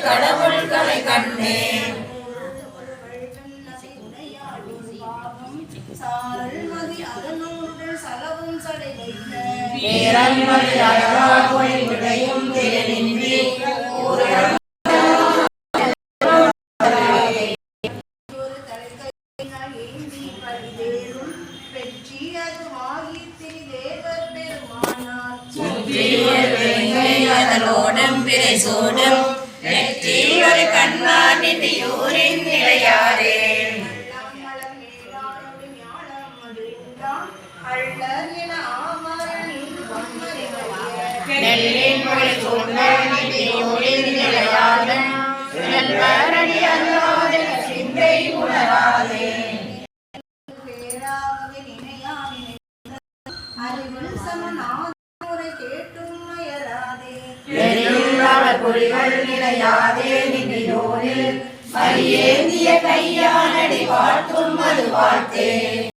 கடவுள்களை கண்டேன் சோடும் நெற்றி ஒரு கண்ணார் நிதியூரின் நிலையாரே நெல்லின் மொழி சூழ்ந்தல் நிதியூரின் நிலையாரும் நண்பரடி அல்லாத சிந்தை உணராதே குறிகள் நிலையாதே நிதியோரில் மரியேந்திய கையானடி வாழ்த்தும் அது வாழ்த்தே